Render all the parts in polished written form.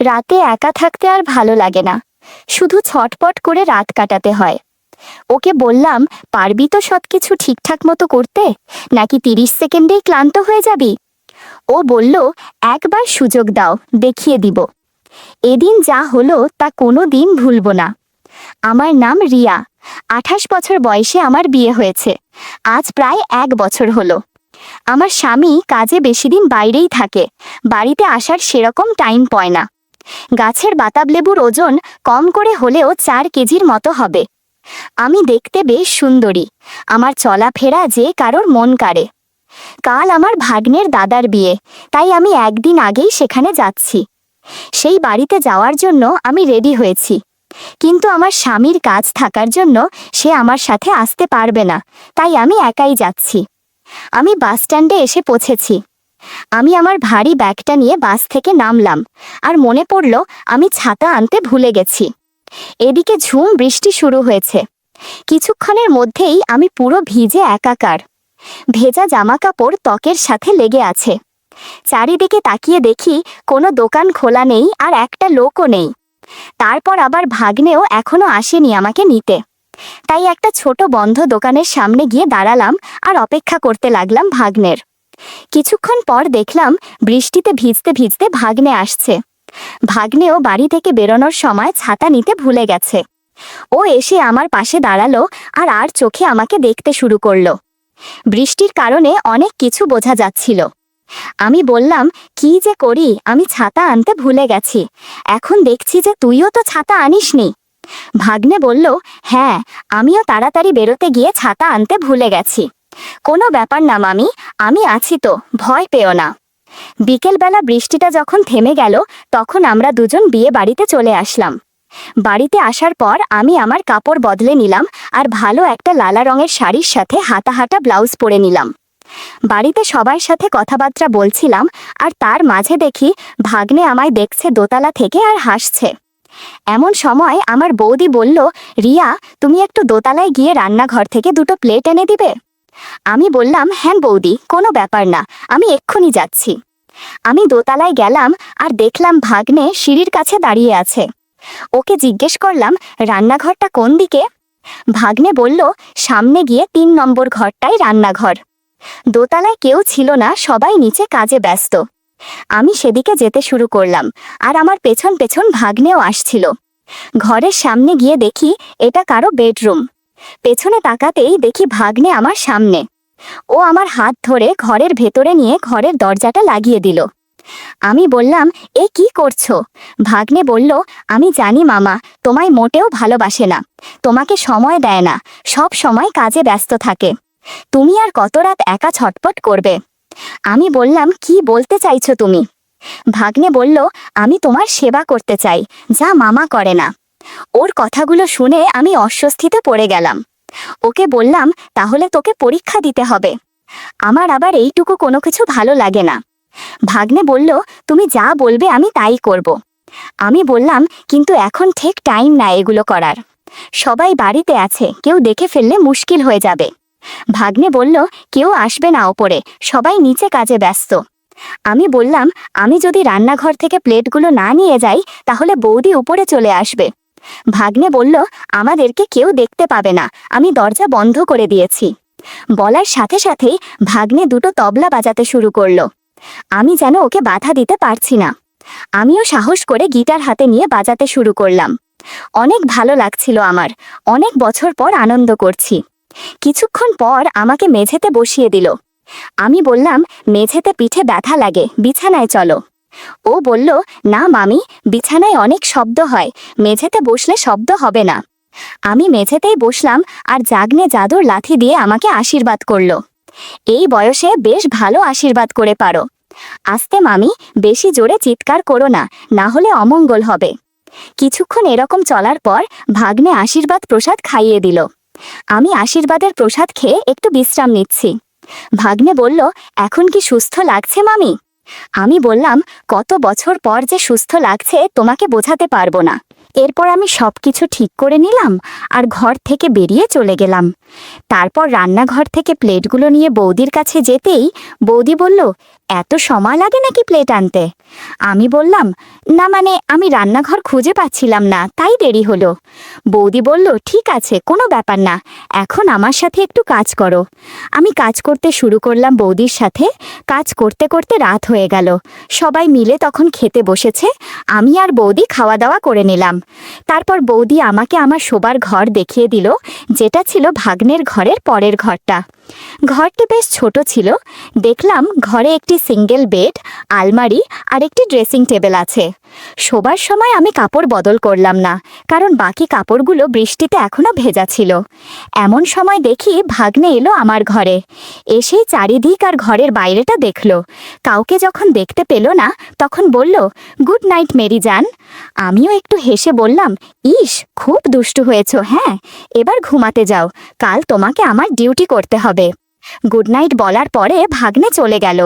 রাতে একা থাকতে আর ভালো লাগে না, শুধু ছটপট করে রাত কাটাতে হয়। ওকে বললাম, পারবি তো সবকিছু ঠিকঠাক মতো করতে, নাকি 30 সেকেন্ডেই ক্লান্ত হয়ে যাবি? ও বলল, একবার সুযোগ দাও, দেখিয়ে দিব। এদিন যা হলো তা কোনো দিন ভুলব না। আমার নাম রিয়া। 28 বছর বয়সে আমার বিয়ে হয়েছে। আজ প্রায় 1 বছর হলো। আমার স্বামী কাজে বেশি দিন বাইরেই থাকে, বাড়িতে আসার সেরকম টাইম পায় না। গাছের বাতাবলেবুর ওজন কম করে হলেও 4 কেজির মতো হবে। আমি দেখতে বেশ সুন্দরী, আমার চলাফেরা যে কারোর মন কাড়ে। কাল আমার ভাগ্নের দাদার বিয়ে, তাই আমি একদিন আগেই সেখানে যাচ্ছি। সেই বাড়িতে যাওয়ার জন্য আমি রেডি হয়েছি, কিন্তু আমার স্বামীর কাজ থাকার জন্য সে আমার সাথে আসতে পারবে না, তাই আমি একাই যাচ্ছি। আমি বাস স্ট্যান্ডে এসে পৌঁছেছি। আমি আমার ভারী ব্যাগটা নিয়ে বাস থেকে নামলাম, আর মনে পড়ল আমি ছাতা আনতে ভুলে গেছি। এদিকে ঝুম বৃষ্টি শুরু হয়েছে। কিছুক্ষণের মধ্যেই আমি পুরো ভিজে একাকার। ভেজা জামাকাপড় ত্বকের সাথে লেগে আছে। চারিদিকে তাকিয়ে দেখি কোনো দোকান খোলা নেই, আর একটা লোকও নেই। তারপর আবার ভাগ্নেও এখনো আসেনি আমাকে নিতে, তাই একটা ছোট বন্ধ দোকানের সামনে গিয়ে দাঁড়ালাম আর অপেক্ষা করতে লাগলাম ভাগ্নের। কিছুক্ষণ পর দেখলাম বৃষ্টিতে ভিজতে ভিজতে ভাগ্নে আসছে। ভাগ্নেও বাড়ি থেকে বেরোনোর সময় ছাতা নিতে ভুলে গেছে। ও এসে আমার পাশে দাঁড়ালো আর চোখে আমাকে দেখতে শুরু করলো। বৃষ্টির কারণে অনেক কিছু বোঝা যাচ্ছিল। আমি বললাম, কি যে করি, আমি ছাতা আনতে ভুলে গেছি, এখন দেখছি যে তুইও তো ছাতা আনিসনি। ভাগ্নে বলল, হ্যাঁ, আমিও তাড়াতাড়ি বেরোতে গিয়ে ছাতা আনতে ভুলে গেছি। কোনো ব্যাপার না মামি, আমি আছি তো, ভয় পেও না। বিকেলবেলা বৃষ্টিটা যখন থেমে গেল, তখন আমরা দুজন বিয়ে বাড়িতে চলে আসলাম। বাড়িতে আসার পর আমি আমার কাপড় বদলে নিলাম, আর ভালো একটা লালা রঙের শাড়ির সাথে হাতা হাতা ব্লাউজ পরে নিলাম। বাড়িতে সবার সাথে কথাবার্তা বলছিলাম, আর তার মাঝে দেখি ভাগ্নে আমায় দেখছে দোতলা থেকে আর হাসছে। এমন সময় আমার বৌদি বলল, রিয়া, তুমি একটু দোতলায় গিয়ে রান্নাঘর থেকে 2টো প্লেট এনে দিবে? আমি বললাম, হ্যাঁ বৌদি, কোনো ব্যাপার না, আমি এক্ষুনি যাচ্ছি। আমি দোতলায় গেলাম আর দেখলাম ভাগ্নে সিঁড়ির কাছে দাঁড়িয়ে আছে। ওকে জিজ্ঞেস করলাম, রান্নাঘরটা কোন দিকে? ভাগ্নে বলল, সামনে গিয়ে 3 নম্বর ঘরটাই রান্নাঘর। দোতলায় কেউ ছিল না, সবাই নিচে কাজে ব্যস্ত। আমি সেদিকে যেতে শুরু করলাম, আর আমার পেছন পেছন ভাগ্নেও আসছিল। ঘরের সামনে গিয়ে দেখি এটা কারো বেডরুম। পেছনে তাকাতেই দেখি ভাগ্নে আমার সামনে। ও আমার হাত ধরে ঘরের ভেতরে নিয়ে ঘরের দরজাটা লাগিয়ে দিল। আমি বললাম, এ কি করছো? ভাগ্নে বলল, আমি জানি মামা তোমায় মোটেও ভালোবাসে না, তোমাকে সময় দেয় না, সব সময় কাজে ব্যস্ত থাকে। তুমি আর কত রাত একা ছটপট করবে? আমি বললাম, কি বলতে চাইছো তুমি? ভাগ্নে বলল, আমি তোমার সেবা করতে চাই, যা মামা করে না। ওর কথাগুলো শুনে আমি অস্বস্তিতে পড়ে গেলাম। ওকে বললাম, তাহলে তোকে পরীক্ষা দিতে হবে। আমার আবার এইটুকু কোনো কিছু ভালো লাগে না। ভাগ্নে বলল, তুমি যা বলবে আমি তাই করব। আমি বললাম, কিন্তু এখন ঠিক টাইম না এগুলো করার। সবাই বাড়িতে আছে, কেউ দেখে ফেললে মুশকিল হয়ে যাবে। ভাগ্নে বলল, কেউ আসবে না ওপরে, সবাই নিচে কাজে ব্যস্ত। আমি বললাম, আমি যদি রান্নাঘর থেকে প্লেটগুলো না নিয়ে যাই, তাহলে বৌদি উপরে চলে আসবে। ভাগ্নে বলল, আমাদেরকে কেউ দেখতে পাবে না, আমি দরজা বন্ধ করে দিয়েছি। বলার সাথে সাথেই ভাগ্নে 2টো তবলা বাজাতে শুরু করলো। আমি যেন ওকে বাধা দিতে পারছি না। আমিও সাহস করে গিটার হাতে নিয়ে বাজাতে শুরু করলাম। অনেক ভালো লাগছিল আমার, অনেক বছর পর আনন্দ করছি। কিছুক্ষণ পর আমাকে মেঝেতে বসিয়ে দিল। আমি বললাম, মেঝেতে পিঠে ব্যথা লাগে, বিছানায় চলো। ও বলল, না মামি, বিছানায় অনেক শব্দ হয়, মেঝেতে বসলে শব্দ হবে না। আমি মেঝেতেই বসলাম, আর জাগনে জাদুর লাথি দিয়ে আমাকে আশীর্বাদ করলো। এই বয়সে বেশ ভালো আশীর্বাদ করে পারো। আস্তে মামি, বেশি জোরে চিৎকার করো না, না হলে অমঙ্গল হবে। কিছুক্ষণ এরকম চলার পর ভাগ্নে আশীর্বাদ প্রসাদ খাইয়ে দিল। আমি আশীর্বাদের প্রসাদ খেয়ে একটু বিশ্রাম নিচ্ছি। ভাগ্নে বলল, এখন কি সুস্থ লাগছে মামি? আমি বললাম, কত বছর পর যে সুস্থ লাগছে তোমাকে বোঝাতে পারবো না। এরপর আমি সবকিছু ঠিক করে নিলাম আর ঘর থেকে বেরিয়ে চলে গেলাম। তারপর রান্নাঘর থেকে প্লেটগুলো নিয়ে বৌদির কাছে যেতেই বৌদি বলল, এত সময় লাগে নাকি প্লেট আনতে? আমি বললাম, না মানে আমি রান্নাঘর খুঁজে পাচ্ছিলাম না, তাই দেরি হলো। বৌদি বলল, ঠিক আছে, কোনো ব্যাপার না, এখন আমার সাথে একটু কাজ করো। আমি কাজ করতে শুরু করলাম বৌদির সাথে। কাজ করতে করতে রাত হয়ে গেল। সবাই মিলে তখন খেতে বসেছে। আমি আর বৌদি খাওয়া দাওয়া করে নিলাম। তারপর বৌদি আমাকে আমার শোবার ঘর দেখিয়ে দিল, যেটা ছিল ভাগ্নের ঘরের পরের ঘরটা। ঘরটি বেশ ছোট ছিল। দেখলাম ঘরে একটি সিঙ্গেল বেড, আলমারি আর একটি ড্রেসিং টেবিল আছে। শোবার সময় আমি কাপড় বদল করলাম না, কারণ বাকি কাপড়গুলো বৃষ্টিতে এখনো ভেজা ছিল। এমন সময় দেখি ভাগ্নে এলো আমার ঘরে। এসেই চারিদিক আর ঘরের বাইরেটা দেখলো। কাউকে যখন দেখতে পেল না, তখন বলল, গুড নাইট মেরি জান। আমিও একটু হেসে বললাম, ইস, খুব দুষ্টু হয়েছ। হ্যাঁ, এবার ঘুমাতে যাও, কাল তোমাকে আমার ডিউটি করতে হবে। গুড নাইট বলার পরে ভাগ্নে চলে গেল।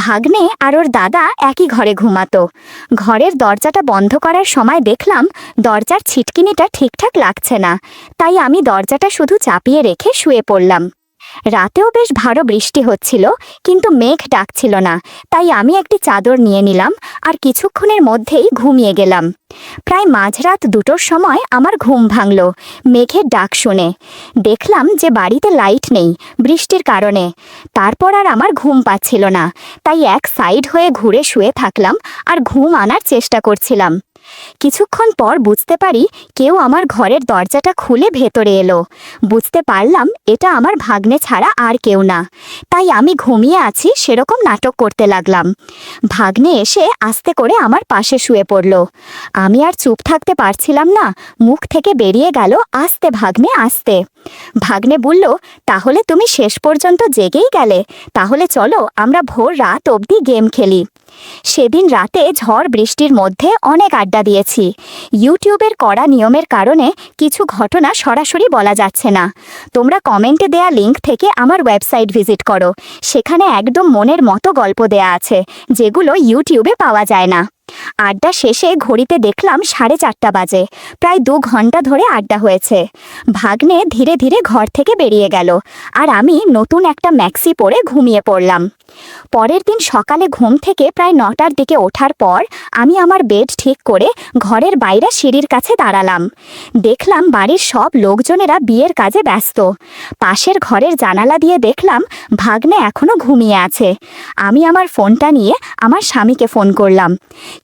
ভাগ্নে আর ওর দাদা একই ঘরে ঘুমাতো। ঘরের দরজাটা বন্ধ করার সময় দেখলাম দরজার ছিটকিনিটা ঠিকঠাক লাগছে না, তাই আমি দরজাটা শুধু চাপিয়ে রেখে শুয়ে পড়লাম। রাতেও বেশ ভালো বৃষ্টি হচ্ছিল, কিন্তু মেঘ ডাকছিল না, তাই আমি একটি চাদর নিয়ে নিলাম আর কিছুক্ষণের মধ্যেই ঘুমিয়ে গেলাম। প্রায় মাঝরাত 2টোর সময় আমার ঘুম ভাঙল মেঘের ডাক শুনে। দেখলাম যে বাড়িতে লাইট নেই বৃষ্টির কারণে। তারপর আর আমার ঘুম পাচ্ছিল না, তাই এক সাইড হয়ে ঘুরে শুয়ে থাকলাম আর ঘুম আনার চেষ্টা করছিলাম। কিছুক্ষণ পর বুঝতে পারি কেউ আমার ঘরের দরজাটা খুলে ভেতরে এলো। বুঝতে পারলাম এটা আমার ভাগ্নে ছাড়া আর কেউ না, তাই আমি ঘুমিয়ে আছি সেরকম নাটক করতে লাগলাম। ভাগ্নে এসে আস্তে করে আমার পাশে শুয়ে পড়ল। আমি আর চুপ থাকতে পারছিলাম না, মুখ থেকে বেরিয়ে গেল, আস্তে ভাগ্নে আস্তে। ভাগ্নে বলল, তাহলে তুমি শেষ পর্যন্ত জেগেই গেলে, তাহলে চলো আমরা ভোর রাত অবধি গেম খেলি। সেদিন রাতে ঝড় বৃষ্টির মধ্যে অনেক আড্ডা দিয়েছি। ইউটিউবের কড়া নিয়মের কারণে কিছু ঘটনা সরাসরি বলা যাচ্ছে না। তোমরা কমেন্টে দেয়া লিঙ্ক থেকে আমার ওয়েবসাইট ভিজিট করো, সেখানে একদম মনের মতো গল্প দেয়া আছে, যেগুলো ইউটিউবে পাওয়া যায় না। আড্ডা শেষে ঘড়িতে দেখলাম 4:30 বাজে। প্রায় 2 ঘন্টা ধরে আড্ডা হয়েছে। ভাগ্নে ধীরে ধীরে ঘর থেকে বেরিয়ে গেল, আর আমি নতুন একটা ম্যাক্সি পরে ঘুমিয়ে পড়লাম। পরের দিন সকালে ঘুম থেকে প্রায় 9টার দিকে ওঠার পর আমি আমার বেড ঠিক করে ঘরের বাইরে সিঁড়ির কাছে দাঁড়ালাম। দেখলাম বাড়ির সব লোকজনেরা বিয়ের কাজে ব্যস্ত। পাশের ঘরের জানালা দিয়ে দেখলাম ভাগ্নে এখনো ঘুমিয়ে আছে। আমি আমার ফোনটা নিয়ে আমার স্বামীকে ফোন করলাম।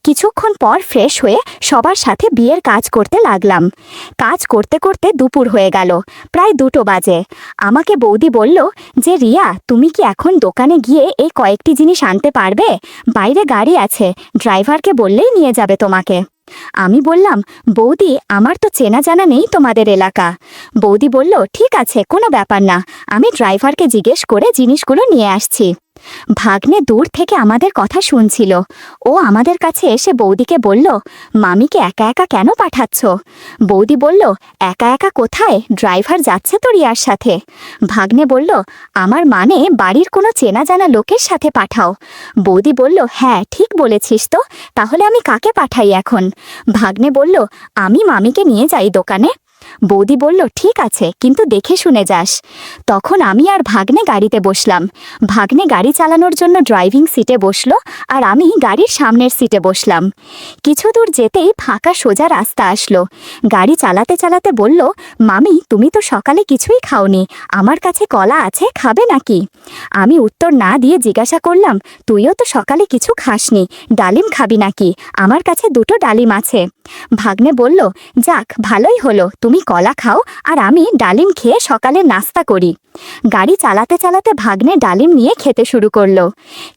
কিছুক্ষণ পর ফ্রেশ হয়ে সবার সাথে বিয়ের কাজ করতে লাগলাম। কাজ করতে করতে দুপুর হয়ে গেল, প্রায় 2টো বাজে। আমাকে বৌদি বলল যে, রিয়া, তুমি কি এখন দোকানে গিয়ে এই কয়েকটি জিনিস আনতে পারবে? বাইরে গাড়ি আছে, ড্রাইভারকে বললেই নিয়ে যাবে তোমাকে। আমি বললাম, বৌদি, আমার তো চেনা জানা নেই তোমাদের এলাকা। বৌদি বলল, ঠিক আছে, কোনো ব্যাপার না, আমি ড্রাইভারকে জিজ্ঞেস করে জিনিসগুলো নিয়ে আসছি। ভাগ্নে দূর থেকে আমাদের কথা শুনছিল। ও আমাদের কাছে এসে বৌদিকে বলল, মামিকে একা একা কেন পাঠাচ্ছ? বৌদি বলল, একা একা কোথায়, ড্রাইভার যাচ্ছে তো রিয়ার সাথে। ভাগ্নে বলল, আমার মানে বাড়ির কোনো চেনা জানা লোকের সাথে পাঠাও। বৌদি বলল, হ্যাঁ ঠিক বলেছিস তো, তাহলে আমি কাকে পাঠাই এখন? ভাগ্নে বলল, আমি মামিকে নিয়ে যাই দোকানে। বৌদি বলল, ঠিক আছে, কিন্তু দেখে শুনে যাস। তখন আমি আর ভাগ্নে গাড়িতে বসলাম। ভাগ্নে গাড়ি চালানোর জন্য ড্রাইভিং সিটে বসলো, আর আমি গাড়ির সামনের সিটে বসলাম। কিছু দূর যেতেই ফাঁকা সোজা রাস্তা আসলো। গাড়ি চালাতে চালাতে বলল, মামি, তুমি তো সকালে কিছুই খাওনি, আমার কাছে কলা আছে, খাবে নাকি? আমি উত্তর না দিয়ে জিজ্ঞাসা করলাম, তুইও তো সকালে কিছু খাসনি, ডালিম খাবি নাকি? আমার কাছে 2টো ডালিম আছে। ভাগ্নে বলল, যাক, ভালোই হলো, তুমি কলা খাও আর আমি ডালিম খেয়ে সকালে নাস্তা করি। গাড়ি চালাতে চালাতে ভাগ্নে ডালিম নিয়ে খেতে শুরু করলো।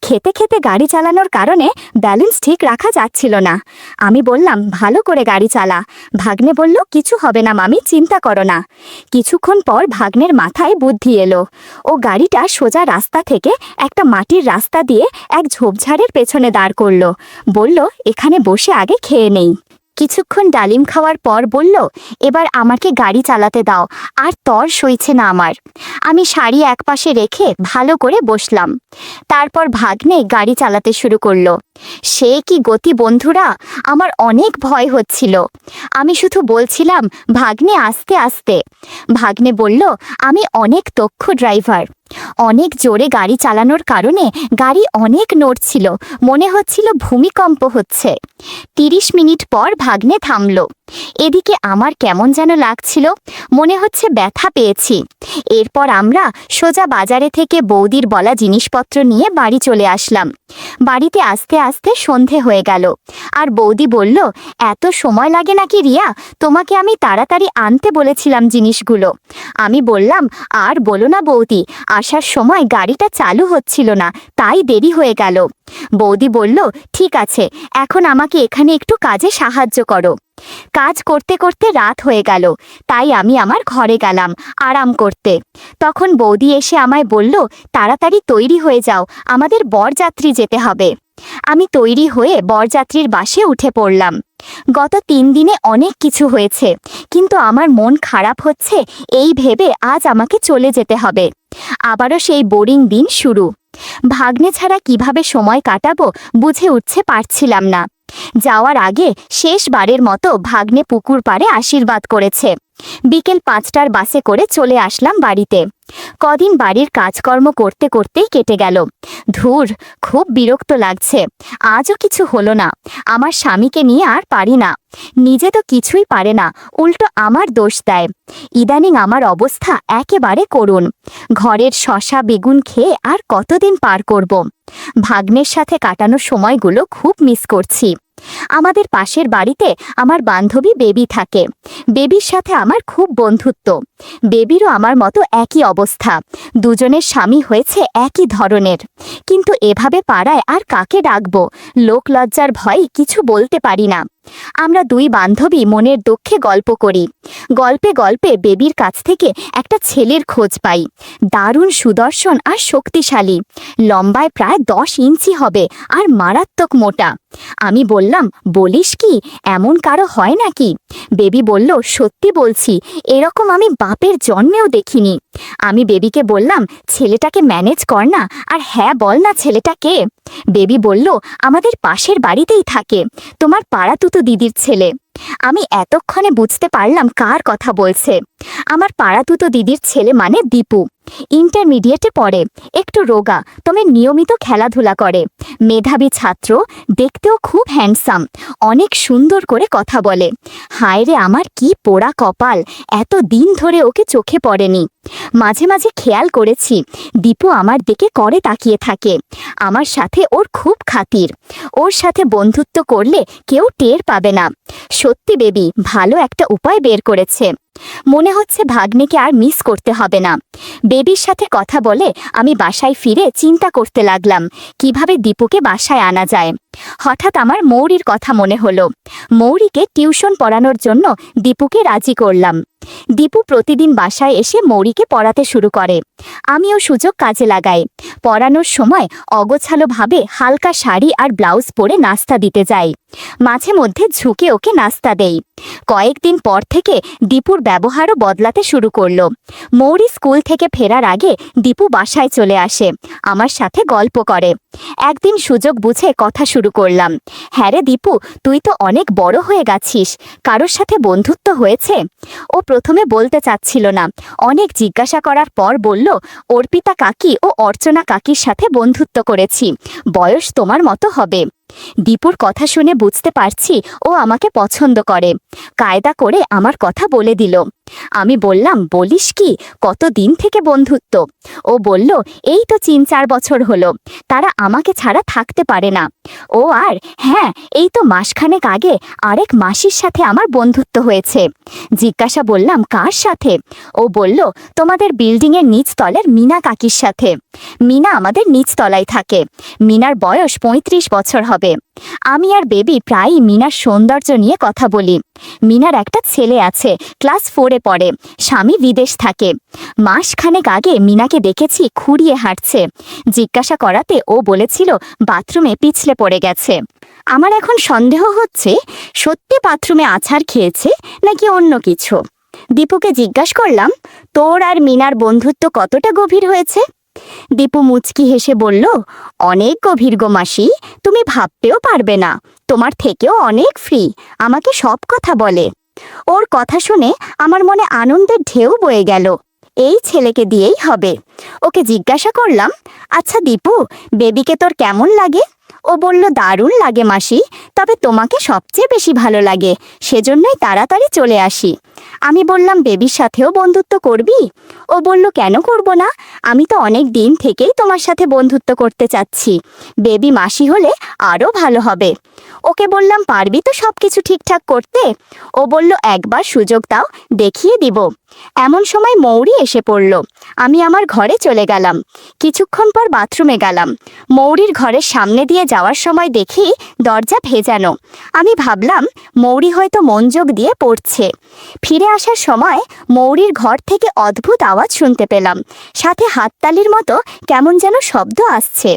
খেতে খেতে গাড়ি চালানোর কারণে ব্যালেন্স ঠিক রাখা যাচ্ছিল না। আমি বললাম, ভালো করে গাড়ি চালা। ভাগ্নে বলল, কিছু হবে না মামি, চিন্তা করো না। কিছুক্ষণ পর ভাগ্নের মাথায় বুদ্ধি এলো। ও গাড়িটা সোজা রাস্তা থেকে একটা মাটির রাস্তা দিয়ে এক ঝোপঝাড়ের পেছনে দাঁড় করলো। বলল, এখানে বসে আগে খেয়ে নেই। কিছুক্ষণ ডালিম খাওয়ার পর বলল, এবার আমাকে গাড়ি চালাতে দাও, আর তর সইছে না আমার। আমি শাড়ি একপাশে রেখে ভালো করে বসলাম। তারপর ভাগ্নে গাড়ি চালাতে শুরু করলো। সে কি গতি বন্ধুরা, আমার অনেক ভয় হচ্ছিল। আমি শুধু বলছিলাম, ভাগ্নে আস্তে আস্তে। ভাগ্নে বলল, আমি অনেক দক্ষ ড্রাইভার। অনেক জোরে গাড়ি চালানোর কারণে গাড়ি অনেক নড়ছিল, মনে হচ্ছিল ভূমিকম্প হচ্ছে। 30 মিনিট পর ভাগ্নে থামল। এদিকে আমার কেমন যেন লাগছিল, মনে হচ্ছে ব্যথা পেয়েছি। এরপর আমরা সোজা বাজারে থেকে বৌদির বলা জিনিসপত্র নিয়ে বাড়ি চলে আসলাম। বাড়িতে আস্তে আস্তে সন্ধে হয়ে গেল, আর বৌদি বলল, এত সময় লাগে নাকি রিয়া, তোমাকে আমি তাড়াতাড়ি আনতে বলেছিলাম জিনিসগুলো। আমি বললাম, আর বলো না বৌদি, আসার সময় গাড়িটা চালু হচ্ছিল না, তাই দেরি হয়ে গেল। বৌদি বলল, ঠিক আছে, এখন আমাকে এখানে একটু কাজে সাহায্য করো। কাজ করতে করতে রাত হয়ে গেল, তাই আমি আমার ঘরে গেলাম আরাম করতে। তখন বৌদি এসে আমায় বলল, তাড়াতাড়ি তৈরি হয়ে যাও, আমাদের বরযাত্রী যেতে হবে। আমি তৈরি হয়ে বরযাত্রীর বাসে উঠে পড়লাম। গত 3 দিনে অনেক কিছু হয়েছে, কিন্তু আমার মন খারাপ হচ্ছে এই ভেবে আজ আমাকে চলে যেতে হবে। আবারও সেই বোরিং দিন শুরু। ভাগ্নে ছাড়া কিভাবে সময় কাটাবো বুঝে উঠতে পারছিলাম না। যাওয়ার আগে শেষবারের মতো ভাগ্নে পুকুর পাড়ে আশীর্বাদ করেছে। বিকেল 5টার বাসে করে চলে আসলাম বাড়িতে। কদিন বাড়ির কাজকর্ম করতে করতেই কেটে গেল। ধুর, খুব বিরক্ত লাগছে। আজও কিছু হলো না। আমার স্বামীকে নিয়ে আর পারি না। নিজে তো কিছুই পারে না, উল্টো আমার দোষ দেয়। ইদানিং আমার অবস্থা একেবারে করুণ। ঘরের শসা বেগুন খেয়ে আর কতদিন পার করব। ভাগ্নের সাথে কাটানো সময়গুলো খুব মিস করছি। আমাদের পাশের বাড়িতে আমার বান্ধবী বেবি থাকে। বেবির সাথে আমার খুব বন্ধুত্ব। বেবিরও আমার মতো একই অবস্থা, দুজনের স্বামী হয়েছে একই ধরনের। কিন্তু এভাবে পাড়ায় আর কাকে ডাকবো, লোক লজ্জার ভয়ে কিছু বলতে পারি না। আমরা 2 বান্ধবী মনের দুঃখে গল্প করি। গল্পে গল্পে বেবির কাছ থেকে একটা ছেলের খোঁজ পাই। দারুণ সুদর্শন আর শক্তিশালী, লম্বায় প্রায় 10 ইঞ্চি হবে আর মারাত্মক মোটা। আমি বললাম, বলিস কি, এমন কারো হয় নাকি? বেবি বলল, সত্যি বলছি, এরকম আমি বাপের জন্মেও দেখিনি। আমি বেবিকে বললাম, ছেলেটাকে ম্যানেজ কর না, আর হ্যাঁ বল না ছেলেটা কে? বেবি বলল, আমাদের পাশের বাড়িতেই থাকে, তোমার পাড়াতুতো দিদির ছেলে। আমি এতক্ষণে বুঝতে পারলাম কার কথা বলছে। আমার পাড়াতুতো দিদির ছেলে মানে দীপু। ইন্টারমিডিয়েটে পড়ে, একটু রোগা, তবে নিয়মিত খেলাধুলা করে। মেধাবী ছাত্র, দেখতেও খুব হ্যান্ডসাম, অনেক সুন্দর করে কথা বলে। হায় রে, আমার কি পোড়া কপাল, এত দিন ধরে ওকে চোখে পড়েনি। মাঝে মাঝে খেয়াল করেছি, দীপু আমার দিকে করে তাকিয়ে থাকে। আমার সাথে ওর খুব খাতির। ওর সাথে বন্ধুত্ব করলে কেউ টের পাবে না। সত্যি বেবি ভালো একটা উপায় বের করেছে। মনে হচ্ছে ভাগ্নেকে আর মিস করতে হবে না। বেবির সাথে কথা বলে আমি বাসায় ফিরে চিন্তা করতে লাগলাম কিভাবে দীপুকে বাসায় আনা যায়। হঠাৎ আমার মৌরির কথা মনে হলো। মৌরিকে টিউশন পড়ানোর জন্য দীপুকে রাজি করলাম। দীপু প্রতিদিন বাসায় এসে মৌরিকে পড়াতে শুরু করে। আমিও সুযোগ কাজে লাগাই। পড়ানোর সময় অগোছালোভাবে হালকা শাড়ি আর ব্লাউজ পরে নাস্তা দিতে যাই। মাঝে মধ্যে ঝুঁকে ওকে নাস্তা দেই। কয়েকদিন পর থেকে দীপুর ব্যবহারও বদলাতে শুরু করলো। মৌরি স্কুল থেকে ফেরার আগে দীপু বাসায় চলে আসে, আমার সাথে গল্প করে। একদিন সুযোগ বুঝে কথা শুরু করলাম, হ্যাঁ রে দীপু, তুই তো অনেক বড় হয়ে গেছিস, কারোর সাথে বন্ধুত্ব হয়েছে? ও প্রথমে বলতে চাচ্ছিল না, অনেক জিজ্ঞাসা করার পর বলল, অর্পিতা কাকি ও অর্চনা কাকির সাথে বন্ধুত্ব করেছি, বয়স তোমার মতো হবে। দীপুর কথা শুনে বুঝতে পারছি ও আমাকে পছন্দ করে। কায়দা করে আমার কথা বলে দিল। আমি বললাম, বলিস কি, কতদিন থেকে বন্ধুত্ব? ও বলল, এই তো 3-4 বছর হলো, তারা আমাকে ছাড়া থাকতে পারে না। ও আর হ্যাঁ, এই তো মাসখানেক আগে আরেক মাসির সাথে আমার বন্ধুত্ব হয়েছে। জিজ্ঞাসা বললাম, কার সাথে? ও বলল, তোমাদের বিল্ডিংয়ের নিচতলের মিনা কাকির সাথে। মিনা আমাদের নিচতলায় থাকে। মিনার বয়স 35 বছর হবে। আমি আর বেবি প্রায়ই মিনার সৌন্দর্য নিয়ে কথা বলি। মিনার একটা ছেলে আছে, ক্লাস 4-এ পড়ে, স্বামী বিদেশ থাকে। মাসখানেক আগে মিনাকে দেখেছি খুঁড়িয়ে হাঁটছে। জিজ্ঞাসা করাতে ও বলেছিল বাথরুমে পিছলে পড়ে গেছে। আমার এখন সন্দেহ হচ্ছে সত্যি বাথরুমে আছাড় খেয়েছে নাকি অন্য কিছু। দীপুকে জিজ্ঞাসা করলাম, তোর আর মিনার বন্ধুত্ব কতটা গভীর হয়েছে? দীপু মুচকি হেসে বলল, অনেক গভীর গো মাসি, তুমি ভাবতেও পারবে না, তোমার থেকেও অনেক ফ্রি, আমাকে সব কথা বলে। ওর কথা শুনে আমার মনে আনন্দের ঢেউ বয়ে গেল। এই ছেলেকে দিয়েই হবে। ওকে জিজ্ঞাসা করলাম, আচ্ছা দীপু, বেবিকে তোর কেমন লাগে? ও বলল, দারুণ লাগে মাসি, তবে তোমাকে সবচেয়ে বেশি ভালো লাগে, সেজন্যই তাড়াতাড়ি চলে আসি। আমি বললাম, বেবির সাথেও বন্ধুত্ব করবি? ও বলল, কেন করব না, আমি তো অনেক দিন থেকেই তোমার সাথে বন্ধুত্ব করতে চাচ্ছি, বেবি মাসি হলে আরও ভালো হবে। ওকে বললাম, পারবি তো সব কিছু ঠিকঠাক করতে? ও বলল, একবার সুযোগ দাও, দেখিয়ে দিব। এমন সময় মৌরি এসে পড়ল। আমি আমার ঘরে চলে গেলাম। কিছুক্ষণ পর বাথরুমে গেলাম। মৌরির ঘরের সামনে দিয়ে যাওয়ার সময় দেখি দরজা ভেজানো। আমি ভাবলাম মৌরি হয়তো মনোযোগ দিয়ে পড়ছে। ফিরে আসার সময় মৌরির ঘর থেকে অদ্ভুত আওয়াজ শুনতে পেলাম, সাথে হাততালির মতো কেমন যেন শব্দ আসছে।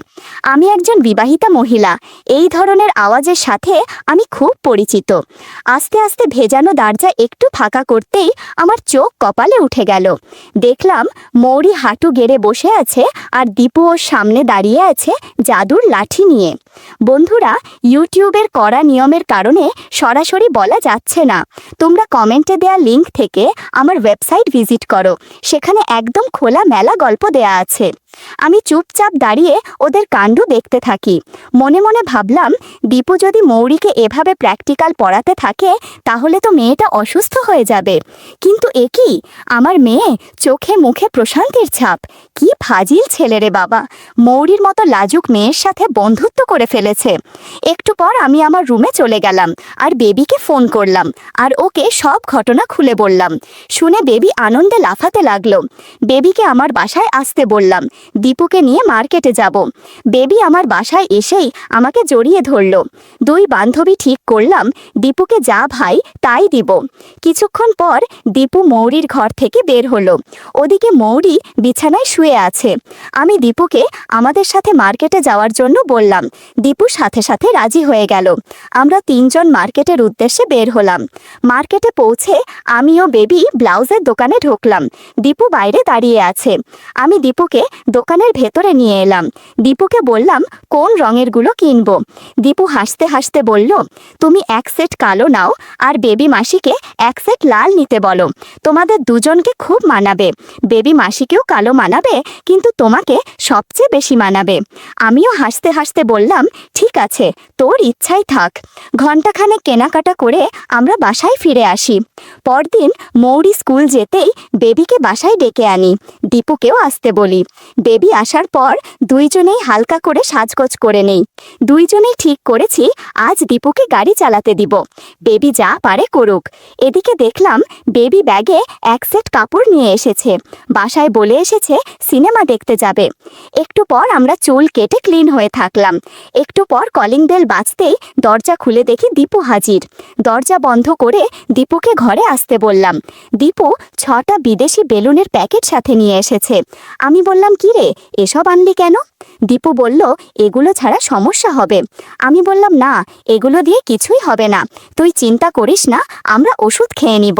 আমি একজন বিবাহিতা মহিলা, এই ধরনের আওয়াজের সাথে আমি খুব পরিচিত। আস্তে আস্তে ভেজানো দরজা একটু ফাঁকা করতেই আমার চোখ কপালে উঠে গেল। দেখলাম মৌরি হাঁটু গেড়ে বসে আছে আর দীপু ওর সামনে দাঁড়িয়ে আছে জাদুর লাঠি নিয়ে। বন্ধুরা, ইউটিউবের কড়া নিয়মের কারণে সরাসরি বলা যাচ্ছে না। তোমরা কমেন্টে দেয়া লিংক থেকে আমার ওয়েবসাইট ভিজিট করো, সেখানে একদম খোলা মেলা গল্প দেয়া আছে। আমি চুপচাপ দাঁড়িয়ে ওদের কাণ্ড দেখতে থাকি। মনে মনে ভাবলাম, দীপু যদি মৌরিকে এভাবে প্র্যাকটিক্যাল পড়াতে থাকে তাহলে তো মেয়েটা অসুস্থ হয়ে যাবে। কিন্তু এ কি, আমার মেয়ে, চোখে মুখে প্রশান্তির ছাপ। কি ফাজিল ছেলে রে বাবা, মৌরির মতো লাজুক মেয়ের সাথে বন্ধুত্ব করে ফেলেছে। একটু পর আমি আমার রুমে চলে গেলাম আর বেবিকে ফোন করলাম আর ওকে সব ঘটনা খুলে বললাম। শুনে বেবি আনন্দে লাফাতে লাগলো। বেবিকে আমার বাসায় আসতে বললাম, দীপুকে নিয়ে মার্কেটে যাব। বেবি আমার বাসায় এসেই আমাকে জড়িয়ে ধরল। দুই বান্ধবী ঠিক করলাম দীপুকে যা ভাই তাই দিব। কিছুক্ষণ পর দীপু মৌরির ঘর থেকে বের হলো। ওদিকে মৌরি বিছানায় শুয়ে আছে। আমি দীপুকে আমাদের সাথে মার্কেটে যাওয়ার জন্য বললাম। দীপু সাথে সাথে রাজি হয়ে গেল। আমরা তিনজন মার্কেটের উদ্দেশ্যে বের হলাম। মার্কেটে পৌঁছে আমি ও বেবি ব্লাউজের দোকানে ঢুকলাম। দীপু বাইরে দাঁড়িয়ে আছে। আমি দীপুকে দোকানের ভেতরে নিয়ে এলাম। দীপুকে বললাম, কোন রঙেরগুলো কিনবো? দীপু হাসতে হাসতে বলল, তুমি এক সেট কালো নাও আর বেবি মাসিকে এক সেট লাল নিতে বলো, তোমাদের দুজনকে খুব মানাবে। বেবি মাসিকেও কালো মানাবে, কিন্তু তোমাকে সবচেয়ে বেশি মানাবে। আমিও হাসতে হাসতে বললাম, ঠিক আছে, তোর ইচ্ছাই থাক। ঘণ্টাখানেক কেনাকাটা করে আমরা বাসায় ফিরে আসি। পরদিন মৌরি স্কুল যেতেই বেবিকে বাসায় ডেকে আনি। দীপুকেও আসতে বলি। বেবি আসার পর দুইজনেই হালকা করে সাজগোজ করে নেই। দুইজনেই ঠিক করেছি আজ দীপুকে গাড়ি চালাতে দিব। বেবি যা পারে করুক। এদিকে দেখলাম বেবি ব্যাগে এক সেট কাপড় নিয়ে এসেছে। বাসায় বলে এসেছে সিনেমা দেখতে যাবে। একটু পর আমরা চুল কেটে ক্লিন হয়ে থাকলাম। একটু পর কলিং বেল বাজতেই দরজা খুলে দেখি দীপু হাজির। দরজা বন্ধ করে দীপুকে ঘরে আসতে বললাম। দীপু 6টা বিদেশি বেলুনের প্যাকেট সাথে নিয়ে এসেছে। আমি বললাম, কি রে, এসব আনলি কেন? দীপু বলল, এগুলো ছাড়া সমস্যা হবে। আমি বললাম, না, এগুলো দিয়ে কিছুই হবে না, তুই চিন্তা করিস না, আমরা ওষুধ খেয়ে নিব।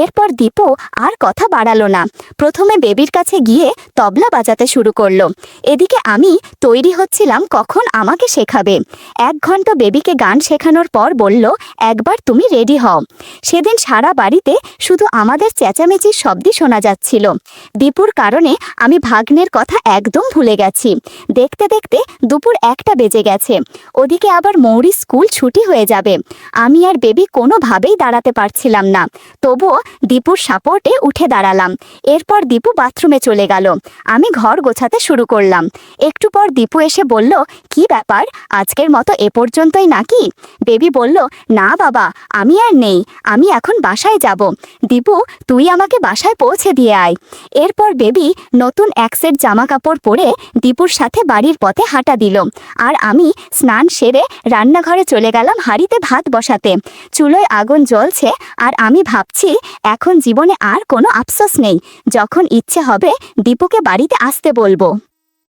এরপর দীপু আর কথা বাড়ালো না। প্রথমে বেবির কাছে গিয়ে তবলা বাজাতে শুরু করলো। এদিকে আমি তৈরি হচ্ছিলাম কখন আমাকে শেখাবে। 1 ঘন্টা বেবিকে গান শেখানোর পর বলল, একবার তুমি রেডি হও। সেদিন সারা বাড়িতে শুধু আমাদের চেঁচামেচির শব্দই শোনা যাচ্ছিল। দীপুর কারণে আমি ভাগ্নের কথা একদম ভুলে গেছি। দেখতে দেখতে দুপুর 1টা বেজে গেছে। ওদিকে আবার মৌরি স্কুল ছুটি হয়ে যাবে। আমি আর বেবি কোনোভাবেই দাঁড়াতে পারছিলাম না। তবুও দীপুর সাপোর্টে উঠে দাঁড়ালাম। এরপর দীপু বাথরুমে চলে গেল। আমি ঘর গোছাতে শুরু করলাম। একটু পর দীপু এসে বলল, কি ব্যাপার, আজকের মতো এ পর্যন্তই নাকি? বেবি বলল, না বাবা, আমি আর নেই, আমি এখন বাসায় যাব। দীপু, তুই আমাকে বাসায় পৌঁছে দিয়ে আয়। এরপর বেবি নতুন এক সেট জামা কাপড় পরে দীপুর সাথে বাড়ির পথে হাঁটা দিল। আর আমি স্নান সেরে রান্নাঘরে চলে গেলাম হাঁড়িতে ভাত বসাতে। চুলোয় আগুন জ্বলছে আর আমি ভাবছি এখন জীবনে আর কোনো আফসোস নেই। যখন ইচ্ছে হবে দীপুকে বাড়িতে আসতে বলবো।